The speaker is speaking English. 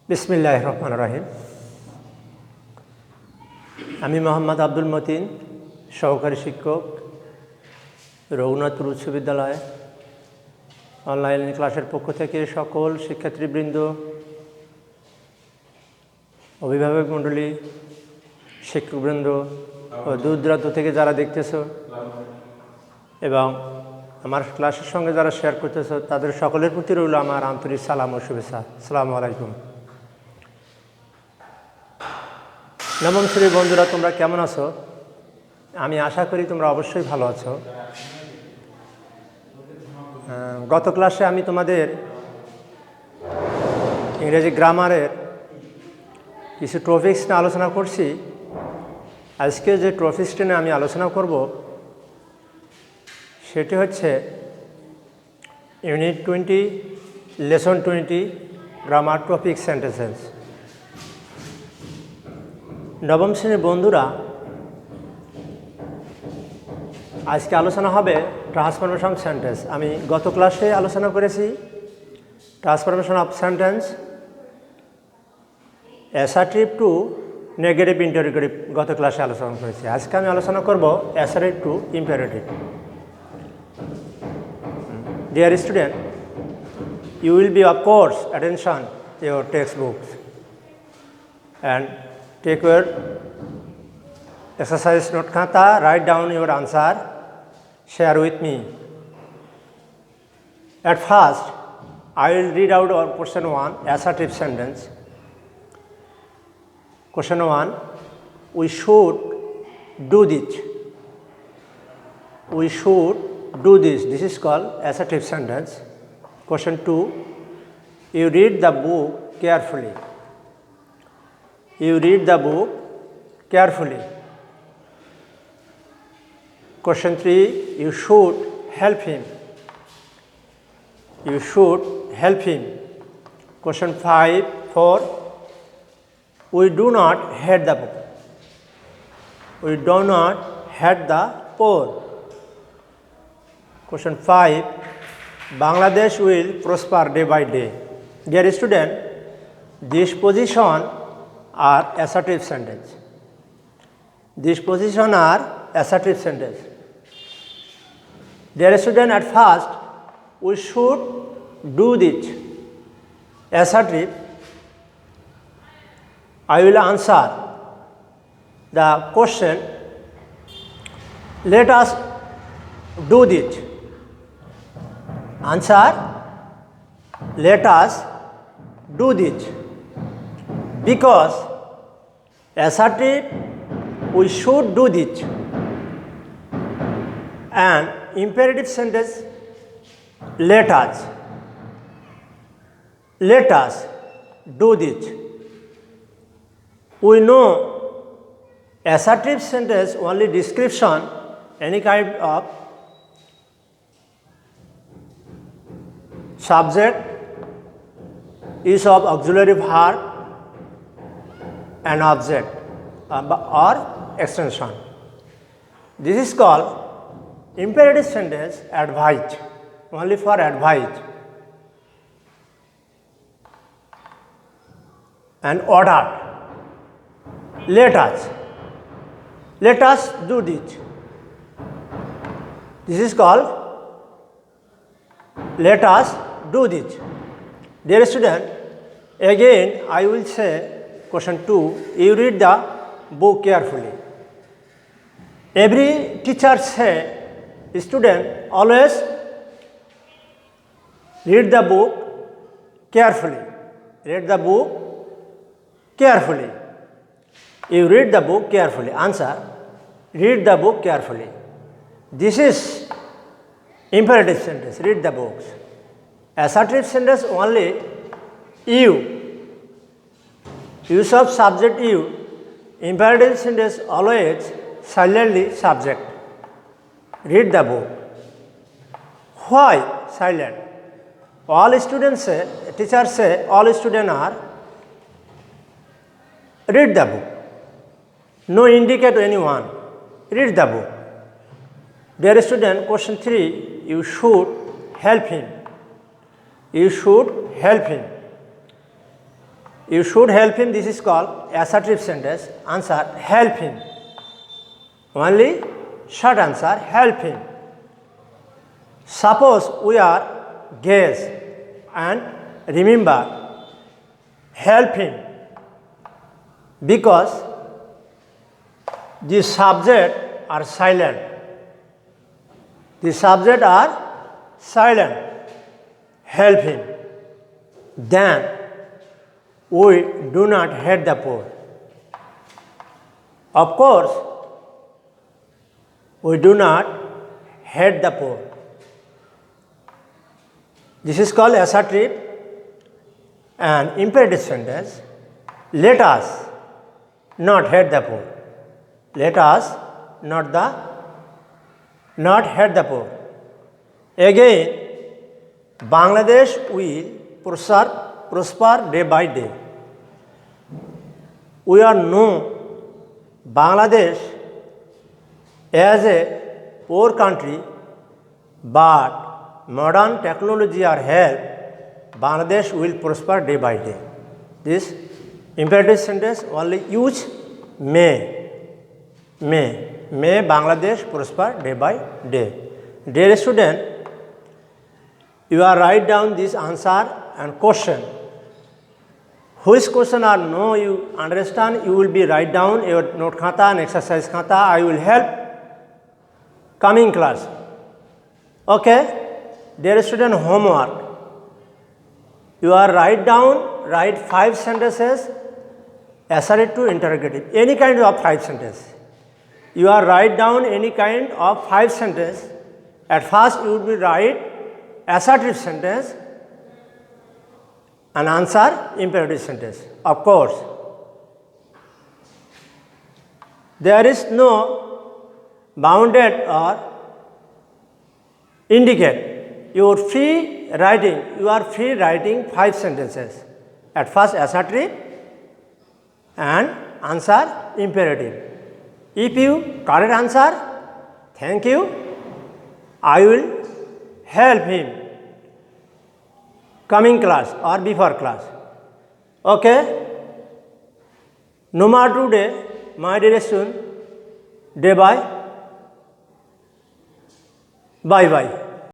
বিসমিল্লাহির রহমানির রহিম। আমি মোহাম্মদ আব্দুল মতিন, সহকারী শিক্ষক, রঘুনাথপুর উচ্চ বিদ্যালয়। অনলাইন ক্লাসের পক্ষ থেকে সকল শিক্ষার্থীবৃন্দ, অভিভাবক মণ্ডলী, শিক্ষকবৃন্দ ও দূর দূরান্ত থেকে যারা দেখতেছো এবং আমার ক্লাসের সঙ্গে যারা শেয়ার করতেছো, তাদের সকলের প্রতি রইল আমার আন্তরিক সালাম ও শুভেচ্ছা। আসসালামু আলাইকুম। নবম শ্রেণীর বন্ধুরা, তোমরা কেমন আছো? আমি আশা করি তোমরা অবশ্যই ভালো আছো। গত ক্লাসে আমি তোমাদের ইংরেজি গ্রামারের কিছু টপিকস নিয়ে আলোচনা করছি। আজকে যে টপিকসটি নিয়ে আমি আলোচনা করব সেটি হচ্ছে unit 20, lesson 20, grammar topic sentences. নবম শ্রেণীর বন্ধুরা, আজকে আলোচনা হবে ট্রান্সফরমেশন সেন্টেন্স। আমি গত ক্লাসে আলোচনা করেছি transformation of sentence assertive two negative interrogative গত ক্লাসে আলোচনা করেছি। আজকে আমি আলোচনা করব assertive two imperative. Dear student, you will be of course attention to your textbooks and take your exercise note khata, write down your answer, share with me. At first, I will read out our question 1, assertive sentence. Question 1, we should do this. We should do this. This is called assertive sentence. Question 2, you read the book carefully. You read the book carefully. Question 3, you should help him. You should help him. Question 4, we do not hate the poor. We do not hate the poor. Question 5, Bangladesh will prosper day by day. Dear student, this position are assertive sentence. This position are assertive sentence. Dear student, at first we should do this. Assertive. I will answer the question. Let us do this. Answer, let us do this. Because assertive, we should do this. And imperative sentence, let us do this. We know assertive sentence only description, any kind of subject, use of auxiliary verb and object or extension. This is called imperative sentence, advised, only for advised. And ordered, let us do this. This is called let us do this. Dear student, again I will say question 2, you read the book carefully. Every teacher say, student always read the book carefully. Read the book carefully. You read the book carefully. Answer, read the book carefully. This is imperative sentence, read the books. Assertive sentence only you. Use of subject you. Imperative sentence always silently subject. Read the book. Why silent? All students say, teachers say, all students are read the book. No indicate anyone. Read the book. Dear student, question 3, you should help him. You should help him. You should help him. This is called assertive sentence. Answer, help him. Only short answer, help him. Suppose we are guests and remember, help him, because the subject are silent. The subject are silent. Help him. Then we do not hate the poor. Of course, we do not hate the poor. This is called assertive and imperative sentence. Let us not hate the poor. Let us not hate the poor. Again, Bangladesh will prosper day by day. We are known Bangladesh as a poor country, but modern technology or help, Bangladesh will prosper day by day. This imperative sentence only use may. May Bangladesh prosper day by day. Dear student, you are write down this answer and question. Which question are no you understand, you will be write down your note khata and exercise khata. I will help coming class. Okay? Dear student, homework. You are write 5 sentences assertive to interrogative, any kind of 5 sentences. You are write down any kind of 5 sentences. At first you will be write assertive sentence and answer imperative sentence. Of course, there is no bounded or indicate. You are free writing 5 sentences. At first assertive and answer imperative. If you correct answer, thank you. I will help him coming class or before class. Okay? No more today, my dear student. Bye bye.